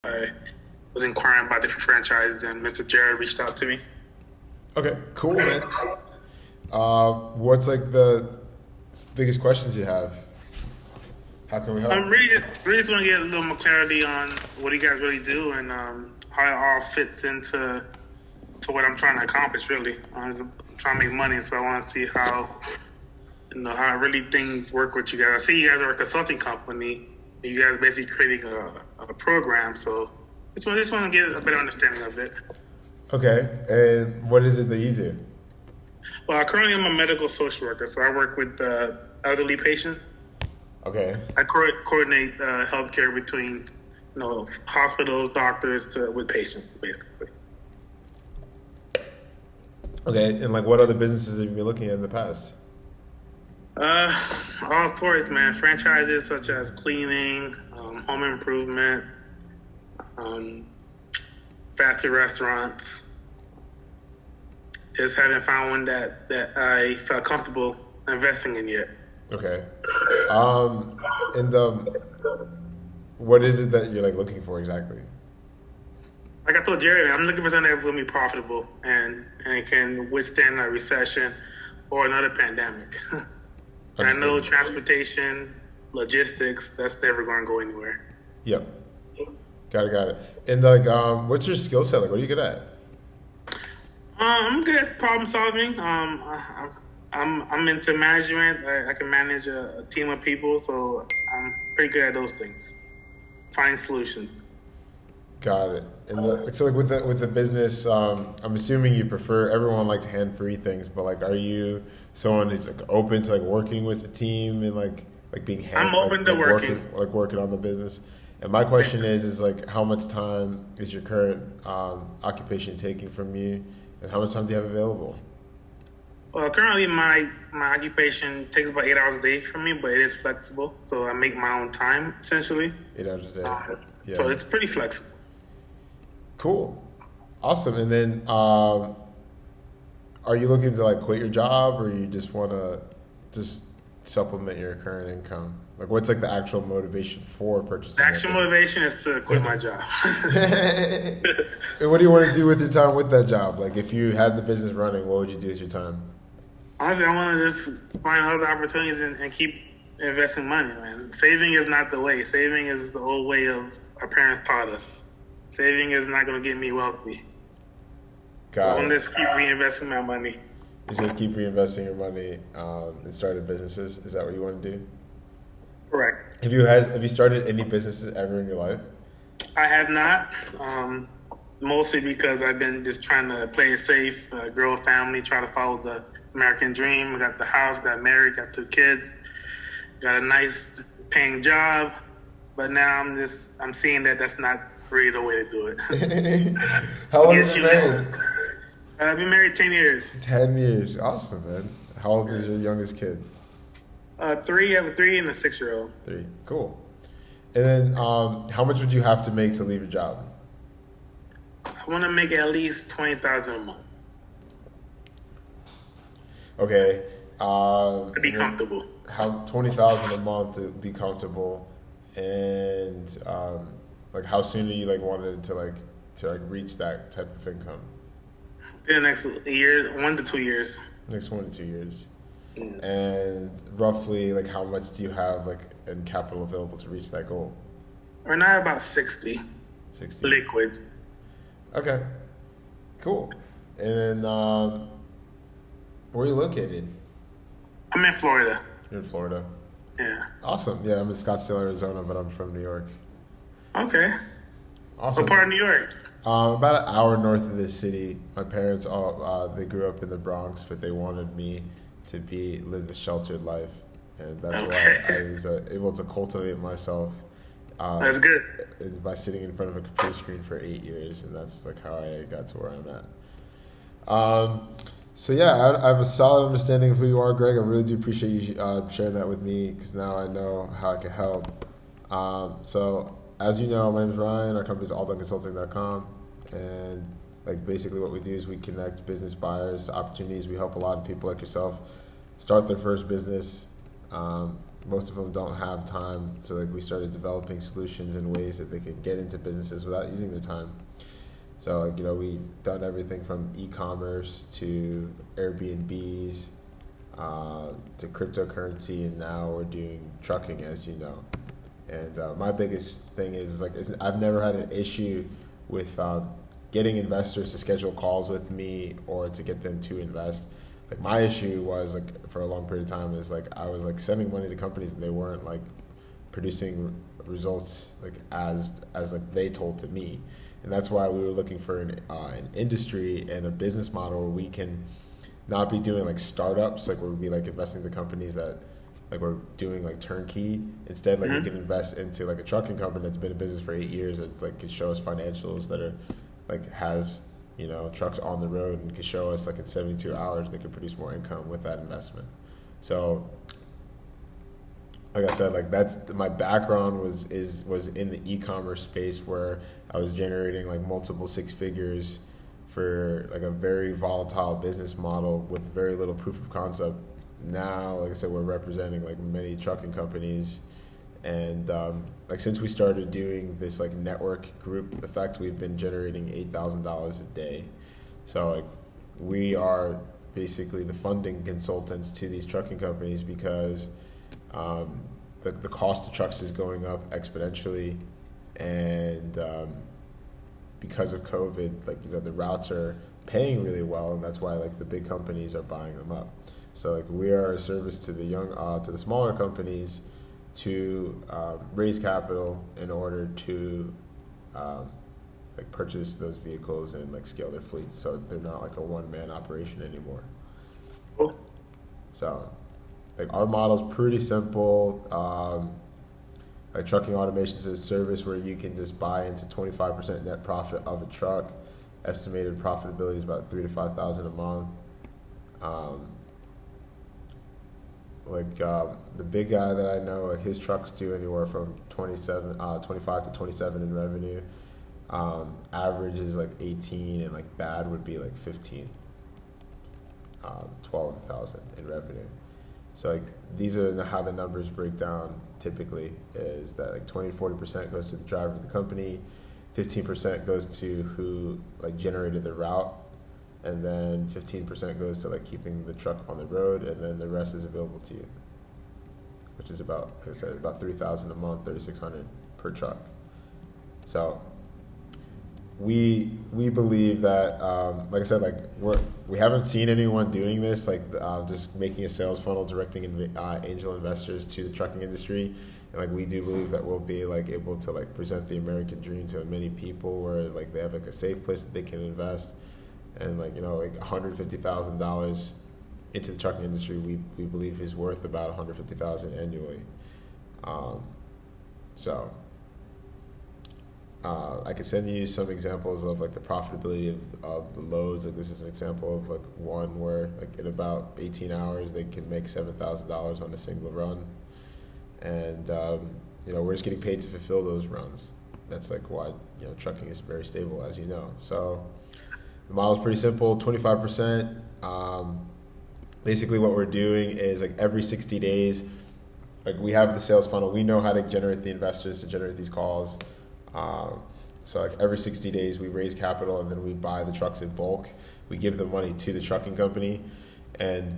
I was inquiring about different franchises, and Mr. Jared reached out to me. Okay, cool, man. What's like the biggest questions you have? How can we help? Really just want to get a little more clarity on what you guys really do and how it all fits into what I'm trying to accomplish. Really, I'm trying to make money, so I want to see how really things work with you guys. I see you guys are a consulting company. You guys basically creating a program, so just want to get a better understanding of it. Okay, and what is it that you do? Well, currently I'm a medical social worker, so I work with elderly patients. Okay, I coordinate healthcare between, hospitals, doctors with patients, basically. okay, and like what other businesses have you been looking at in the past? All sorts, man. Franchises such as cleaning, home improvement, um, fast food restaurants. Just haven't found one that I felt comfortable investing in yet. Okay, and what is it that you're like looking for exactly? Like I told Jerry, I'm looking for something that's going to be profitable and can withstand a recession or another pandemic. And I know transportation, logistics, that's never going to go anywhere. Yep, got it. And like, what's your skill set? Like, what are you good at? I'm good at problem solving. I'm into management. I can manage a team of people, so I'm pretty good at those things. Finding solutions. Got it. And so like with the business, I'm assuming you prefer everyone likes hand free things, but like, are you someone who's like open to like working with the team and like being hand? I'm open to working. Working on the business. And my question is like, how much time is your current occupation taking from you, and how much time do you have available? Well, currently my occupation takes about 8 hours a day from me, but it is flexible, so I make my own time essentially. 8 hours a day. Yeah. So it's pretty flexible. Cool. Awesome. And then, are you looking to like quit your job, or you just want to just supplement your current income? Like, what's like the actual motivation for purchasing? The actual motivation is to quit my job. And what do you want to do with your time with that job? Like, if you had the business running, what would you do with your time? Honestly, I want to just find other opportunities and keep investing money, man. Saving is not the way. Saving is the old way of our parents taught us. Saving is not going to get me wealthy. Got it. I'm just keep reinvesting my money. You should keep reinvesting your money in started businesses. Is that what you want to do? Correct. Have you started any businesses ever in your life? I have not. Mostly because I've been just trying to play it safe, grow a family, try to follow the American dream. I got the house, got married, got 2 kids, got a nice paying job. But now I'm seeing that that's not really the way to do it. How long have you been married? I've been married 10 years. 10 years. Awesome, man. How old is your youngest kid? 3. I have a 3 and a 6-year-old. 3. Cool. And then how much would you have to make to leave your job? I want to make at least $20,000 a month. Okay. To be comfortable. How $20,000 a month to be comfortable, and like how soon are you like wanted to reach that type of income? In the next year, 1 to 2 years. Next 1 to 2 years. Mm. And roughly like how much do you have like in capital available to reach that goal? Right now about 60. 60. Liquid. Okay. Cool. And then where are you located? I'm in Florida. You're in Florida. Yeah. Awesome. Yeah, I'm in Scottsdale, Arizona, but I'm from New York. Okay. Awesome. What part of New York? About an hour north of the city. My parents they grew up in the Bronx, but they wanted me to live a sheltered life, and that's why I was able to cultivate myself. That's good. By sitting in front of a computer screen for 8 years, and that's like how I got to where I'm at. So yeah, I have a solid understanding of who you are, Greg. I really do appreciate you sharing that with me, because now I know how I can help. So as you know, my name is Ryan. Our company is alldonconsulting.com, and like basically what we do is we connect business buyers to opportunities. We help a lot of people like yourself start their first business, most of them don't have time. So like we started developing solutions in ways that they could get into businesses without using their time. So like, we've done everything from e-commerce to Airbnbs, to cryptocurrency, and now we're doing trucking, as you know. And my biggest thing is I've never had an issue with getting investors to schedule calls with me or to get them to invest. Like my issue was like for a long period of time is like I was like sending money to companies and they weren't like producing results like as like they told to me. And that's why we were looking for an industry and a business model where we can not be doing like startups, like where we'd be like investing in the companies that like we're doing like turnkey. Instead, like we can invest into like a trucking company that's been in business for 8 years that like can show us financials that are like has trucks on the road and can show us like in 72 hours they could produce more income with that investment. So like I said, like that's my background was in the e-commerce space where I was generating like multiple six figures for like a very volatile business model with very little proof of concept. Now, like I said, we're representing like many trucking companies, and like since we started doing this like network group effect, we've been generating $8,000 a day. So like we are basically the funding consultants to these trucking companies because the cost of trucks is going up exponentially, and because of COVID, like the routes are paying really well, and that's why like the big companies are buying them up. So like we are a service to the to the smaller companies to raise capital in order to like purchase those vehicles and like scale their fleets, so they're not like a one-man operation anymore. Cool. So like our model's pretty simple. Like trucking automation is a service where you can just buy into 25% net profit of a truck. Estimated profitability is about $3,000 to $5,000 a month. The big guy that I know, like his trucks do anywhere from 25 to 27 in revenue. Average is like 18, and like bad would be like 15, 12,000 in revenue. So like these are how the numbers break down typically, is that like 20 to 40% goes to the driver of the company, 15% goes to who like generated the route, and then 15% goes to like keeping the truck on the road, and then the rest is available to you, which is about, like I said, about $3,000 a month, $3,600 per truck. So we believe that, like I said, like we haven't seen anyone doing this, like just making a sales funnel, directing angel investors to the trucking industry. And like we do believe that we'll be like able to like present the American dream to many people, where like they have like a safe place that they can invest, and like like $150,000 into the trucking industry, we believe is worth about $150,000 annually. I could send you some examples of like the profitability of the loads. Like this is an example of like one where like in about 18 hours they can make $7,000 on a single run, and we're just getting paid to fulfill those runs. That's like why trucking is very stable, as you know. So the model's pretty simple, 25%. Basically what we're doing is like every 60 days, like we have the sales funnel. We know how to generate the investors to generate these calls. So like every 60 days we raise capital, and then we buy the trucks in bulk. We give the money to the trucking company, and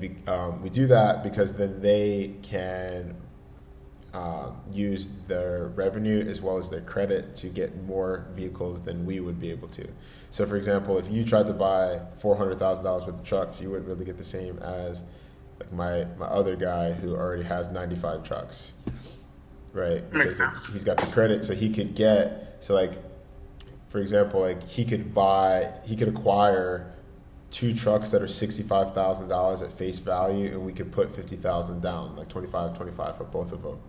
we do that because then they can use their revenue as well as their credit to get more vehicles than we would be able to. So for example, if you tried to buy $400,000 worth of trucks, you wouldn't really get the same as like my other guy who already has 95 trucks, right? Makes sense. He's got the credit, so he could for example, like he could acquire 2 trucks that are $65,000 at face value, and we could put $50,000 down, like 25 for both of them.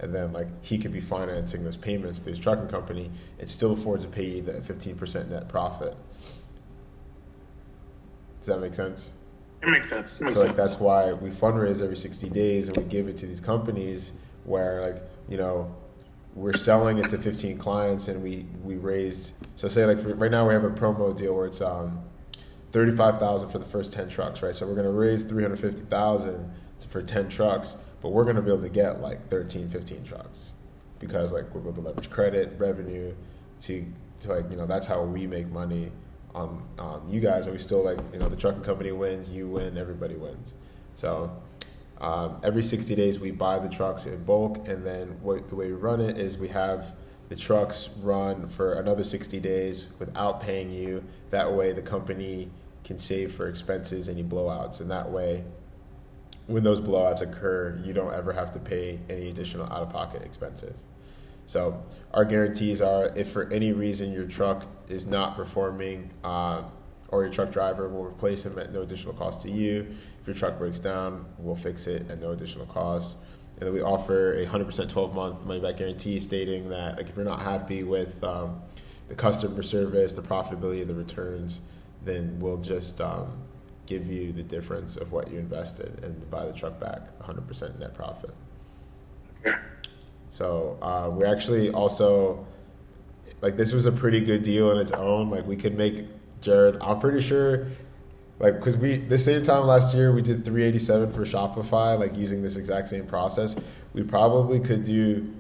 And then like he could be financing those payments to his trucking company and still afford to pay you that 15% net profit. Does that make sense? It makes sense. So like that's why we fundraise every 60 days, and we give it to these companies where like we're selling it to 15 clients, and we raised, so say like right now we have a promo deal where it's $35,000 for the first 10 trucks, right? So we're going to raise $350,000 for 10 trucks. but we're going to be able to get like 13, 15 trucks because like we're able to leverage credit, revenue to like, that's how we make money on you guys. And we still like, the trucking company wins, you win, everybody wins. So every 60 days we buy the trucks in bulk, and then the way we run it is we have the trucks run for another 60 days without paying you. That way the company can save for expenses, any blowouts, and that way when those blowouts occur, you don't ever have to pay any additional out-of-pocket expenses. So our guarantees are, if for any reason your truck is not performing, or your truck driver, will replace them at no additional cost to you. If your truck breaks down, we'll fix it at no additional cost. And then we offer a 100% 12-month money-back guarantee, stating that like if you're not happy with the customer service, the profitability of the returns, then we'll just give you the difference of what you invested and buy the truck back 100% net profit. Okay. So we're actually also, like, this was a pretty good deal in its own. Like, we could make Jared, I'm pretty sure, like, because the same time last year we did 387 for Shopify, like using this exact same process. We probably could do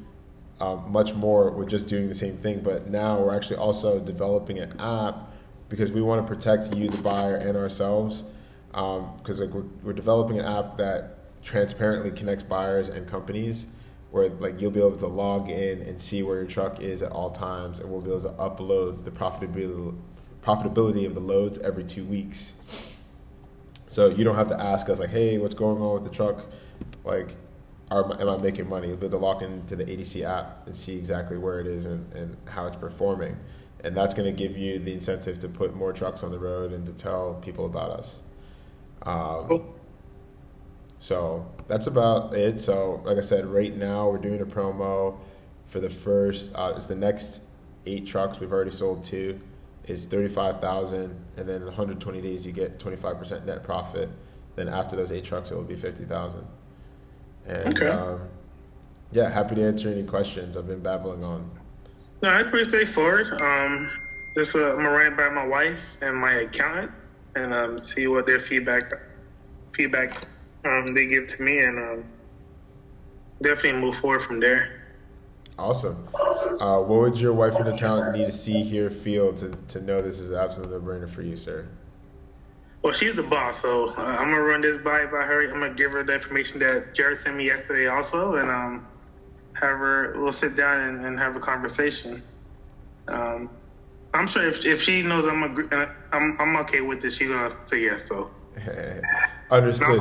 much more with just doing the same thing, but now we're actually also developing an app because we want to protect you, the buyer, and ourselves. Because like we're developing an app that transparently connects buyers and companies, where like you'll be able to log in and see where your truck is at all times, and we'll be able to upload the profitability of the loads every 2 weeks. So you don't have to ask us like, hey, what's going on with the truck? Like, am I making money? You'll be able to log into the ADC app and see exactly where it is and how it's performing. And that's going to give you the incentive to put more trucks on the road and to tell people about us. Cool. So that's about it. So like I said, right now we're doing a promo for the first, it's the next 8 trucks. We've already sold 2. Is $35,000, and then in 120 days you get 25% net profit. Then after those 8 trucks, it will be $50,000. And Okay. yeah, happy to answer any questions. I've been babbling on. No, it's pretty straightforward. Just I'm gonna run it by my wife and my accountant, and see what their feedback they give to me, and definitely move forward from there. Awesome. What would your wife and accountant need to see, hear, feel to know this is absolutely no-brainer for you, sir? Well, she's the boss, so I'm gonna run this by her. I'm gonna give her the information that Jared sent me yesterday, also, and we'll sit down and have a conversation. I'm sure if she knows I'm okay with it, she's gonna say yes. So Understood.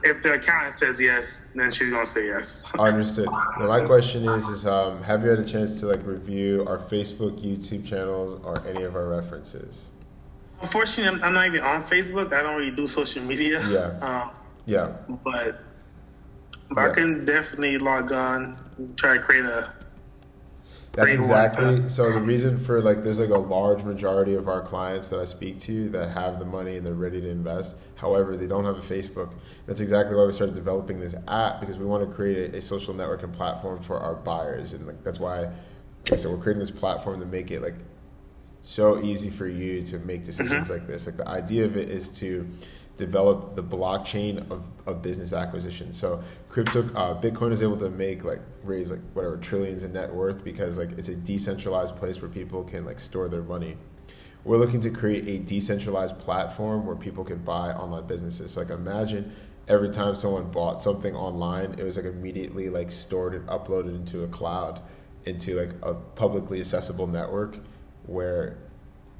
If the accountant says yes, then she's gonna say yes. Understood. Now, my question is have you had a chance to like review our Facebook, YouTube channels, or any of our references? Unfortunately, I'm not even on Facebook. I don't really do social media. Yeah. But I can definitely log on and try to create a. That's exactly. So the reason for like, there's like a large majority of our clients that I speak to that have the money and they're ready to invest. However, they don't have a Facebook. That's exactly why we started developing this app, because we want to create a social network and platform for our buyers. And like, that's why, like I said, we're creating this platform to make it like so easy for you to make decisions like this. Like, the idea of it is to develop the blockchain of business acquisition. So Bitcoin is able to raise like whatever trillions in net worth because like it's a decentralized place where people can like store their money. We're looking to create a decentralized platform where people can buy online businesses. So like, imagine every time someone bought something online, it was like immediately like stored and uploaded into a cloud, into like a publicly accessible network where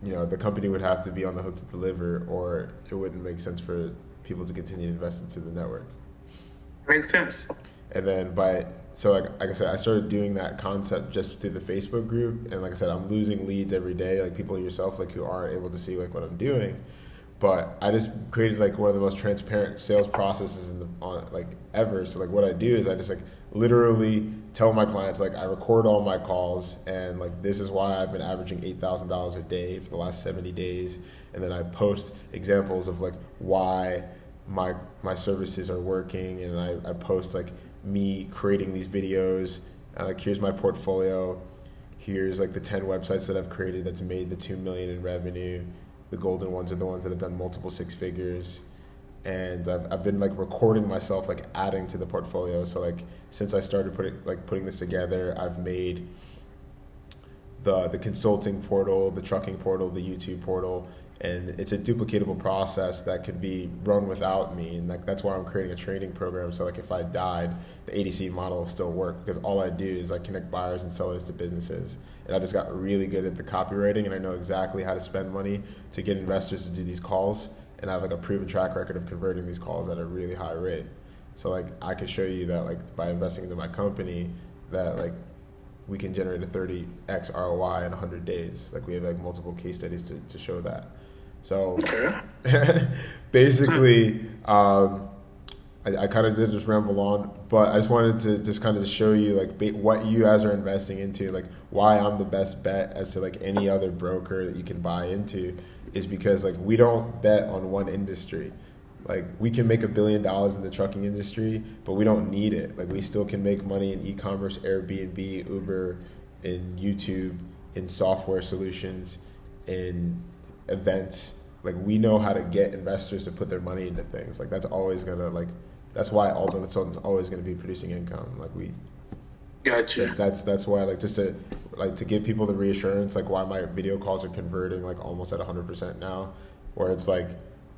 the company would have to be on the hook to deliver, or it wouldn't make sense for people to continue to invest into the network. Makes sense. And then like I said, I started doing that concept just through the Facebook group. And like I said, I'm losing leads every day, like people yourself, like who aren't able to see like what I'm doing. But I just created like one of the most transparent sales processes ever. So like what I do is I just like literally tell my clients, like, I record all my calls, and like this is why I've been averaging $8,000 a day for the last 70 days. And then I post examples of like why my services are working, and I post like me creating these videos, and like, here's my portfolio, here's like the 10 websites that I've created that's made the 2 million in revenue. The golden ones are the ones that have done multiple 6 figures. and I've been like recording myself like adding to the portfolio. So like since I started putting this together, I've made the consulting portal, the trucking portal, the YouTube portal, and it's a duplicatable process that could be run without me. And like that's why I'm creating a training program. So like if I died, the ADC model will still work, because all I do is I connect buyers and sellers to businesses. And I just got really good at the copywriting, and I know exactly how to spend money to get investors to do these calls. And I have like a proven track record of converting these calls at a really high rate. So like I could show you that like by investing into my company that like we can generate a 30x ROI in 100 days. Like we have like multiple case studies to show that. So basically, I kind of did just ramble on, but I just wanted to just kind of show you like what you guys are investing into, like why I'm the best bet as to like any other broker that you can buy into is because like we don't bet on one industry. Like we can make $1 billion in the trucking industry, but we don't need it. Like we still can make money in e-commerce, Airbnb, Uber, in YouTube, in software solutions, in events. Like we know how to get investors to put their money into things. Like that's always gonna like that's why Alton Consultant's always gonna be producing income. Like we Gotcha. that's why like just to give people the reassurance, like why my video calls are converting like almost at 100% now, where it's like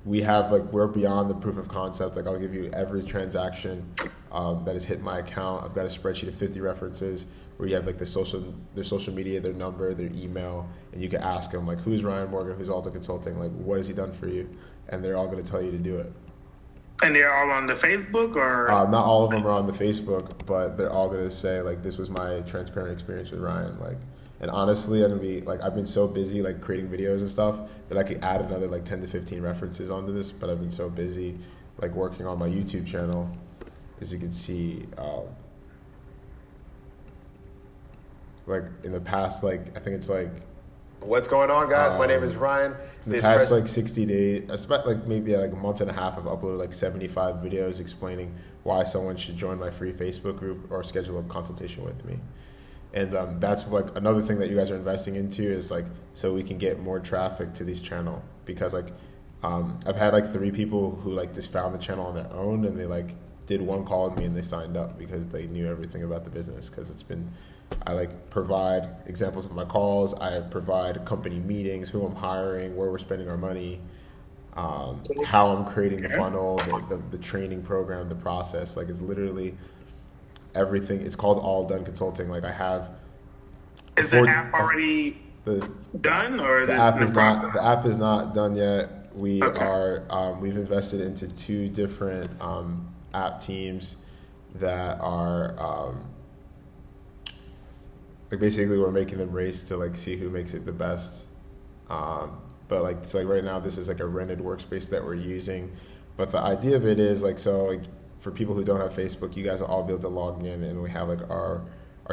we're beyond the proof of concept. Like I'll give you every transaction that has hit my account. I've got a spreadsheet of 50 references where you have like their social media, their number, their email, and you can ask them like, who's Ryan Morgan, who's Alton Consulting, like what has he done for you? And they're all going to tell you to do it. And they're all on the Facebook, or not all of them are on the Facebook, but they're all going to say like, this was my transparent experience with Ryan. Like, and honestly, I'm gonna be like, I've been so busy like creating videos and stuff that I could add another like 10 to 15 references onto this, but I've been so busy like working on my YouTube channel, as you can see, like in the past, like I think it's like, What's going on, guys? My name is Ryan. in the past like 60 days, I spent like maybe like a month and a half, I've uploaded like 75 videos explaining why someone should join my free Facebook group or schedule a consultation with me. And that's like another thing that you guys are investing into is like, so we can get more traffic to this channel, because like I've had like 3 people who like just found the channel on their own, and they like did one call with me and they signed up because they knew everything about the business. Because I like provide examples of my calls, I provide company meetings, who I'm hiring, where we're spending our money, how I'm creating the funnel, the training program, the process. Like it's literally everything. It's called All Done Consulting. Like I have. Is the app already done, or is the it app in is the process? not? The app is not done yet. We are. We've invested into 2 different app teams that are like basically we're making them race to like see who makes it the best. But like it's like right now this is like a rented workspace that we're using. But the idea of it is like so like. For people who don't have Facebook, you guys will all be able to log in, and we have like our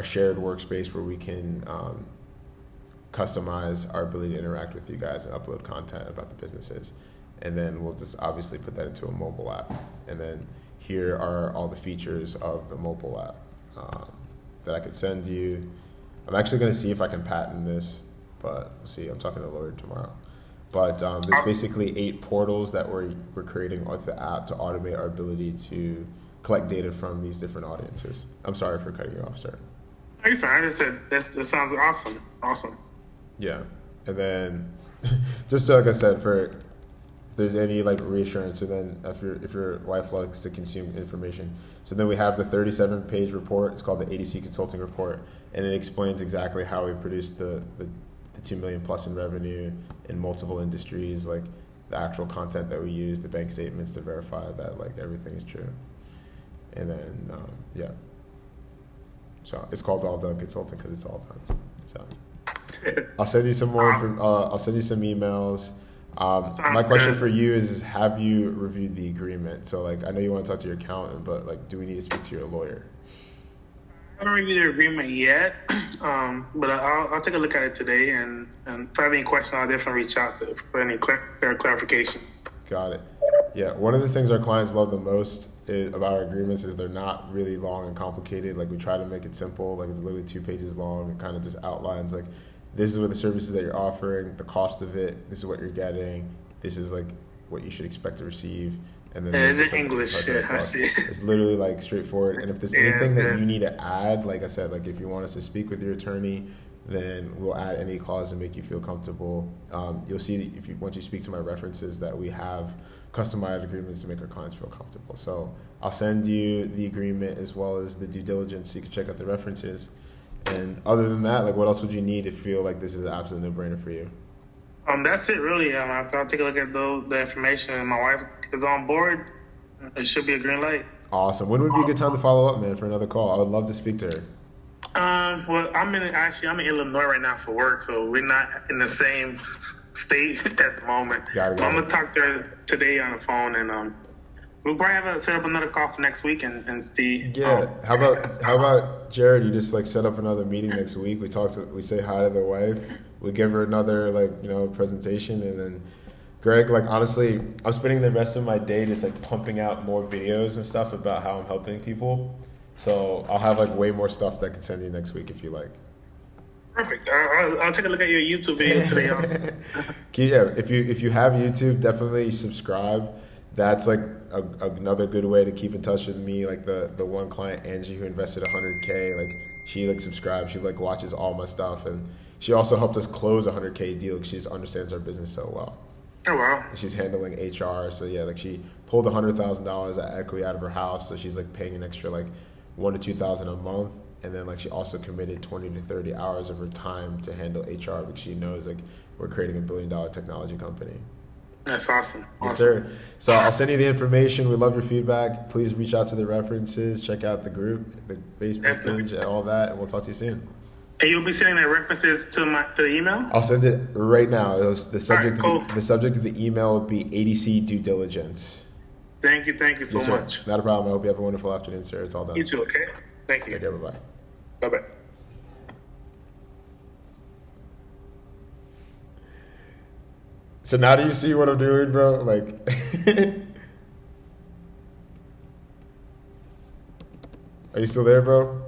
shared workspace where we can customize our ability to interact with you guys and upload content about the businesses. And then we'll just obviously put that into a mobile app. And then here are all the features of the mobile app that I could send you. I'm actually going to see if I can patent this, but we'll see. I'm talking to a lawyer tomorrow. But there's basically 8 portals that we're creating with the app to automate our ability to collect data from these different audiences. I'm sorry for cutting you off, sir. Are you fine? I said that sounds awesome. Awesome. Yeah, and then just like I said, if there's any like reassurance, and then if your wife likes to consume information, so then we have the 37-page report. It's called the ADC Consulting Report, and it explains exactly how we produced the 2 million plus in revenue in multiple industries, like the actual content that we use, the bank statements to verify that like everything is true. And then so it's called All Done Consulting because it's all done. So I'll send you some more. I'll send you some emails. My question for you is have you reviewed the agreement? So like I know you want to talk to your accountant, but like do we need to speak to your lawyer? I haven't reviewed the agreement yet, but I'll take a look at it today, and if I have any questions, I'll definitely reach out for any clarifications. Got it. Yeah, one of the things our clients love the most about our agreements is they're not really long and complicated. Like we try to make it simple. Like it's literally 2 pages long. It kind of just outlines like this is what the services that you're offering, the cost of it, this is what you're getting, this is like what you should expect to receive. And then Yeah, there's it's the in second English. part to the Yeah, I clause. see. It's literally like straightforward. And if there's Yeah, it's anything that good. you need to add, like I said, like if you want us to speak with your attorney, then we'll add any clause to make you feel comfortable. You'll see if you once you speak to my references that we have customized agreements to make our clients feel comfortable. So I'll send you the agreement as well as the due diligence so you can check out the references. And other than that, like what else would you need to feel like this is an absolute no-brainer for you? That's it really. After I take a look at the information and my wife is on board, it should be a green light. Awesome. When would be a good time to follow up, man, for another call? I would love to speak to her. Well, I'm in Illinois right now for work, so we're not in the same state at the moment. Got it. I'm gonna talk to her today on the phone, and we'll probably set up another call for next week and see. Yeah. How about Jared? You just like set up another meeting next week. We say hi to their wife. We give her another presentation, and then Greg, like honestly, I'm spending the rest of my day just like pumping out more videos and stuff about how I'm helping people. So I'll have like way more stuff that I can send you next week if you like. Perfect. I'll take a look at your YouTube video today also. Yeah, if you have YouTube, definitely subscribe. That's like another good way to keep in touch with me. Like the one client, Angie, who invested $100K, like she like subscribes, she like watches all my stuff, and she also helped us close a $100K deal because she just understands our business so well. Oh wow. She's handling HR, so yeah, like she pulled $100,000 of equity out of her house, so she's like paying an extra like $1,000 to $2,000 a month, and then like she also committed 20 to 30 hours of her time to handle HR because she knows like we're creating $1 billion technology company. That's awesome. Yes, sir. So I'll send you the information. We love your feedback. Please reach out to the references, check out the group, the Facebook page, and all that, and we'll talk to you soon. And you'll be sending the references to the email? I'll send it right now. It was the subject. All right, cool. The subject of the email would be ADC due diligence. Thank you so Yes, sir. much. Not a problem. I hope you have a wonderful afternoon, sir. It's all done. You too, okay? Thank you. Take care. Bye-bye. Bye-bye. So now do you see what I'm doing, bro? Like, are you still there, bro?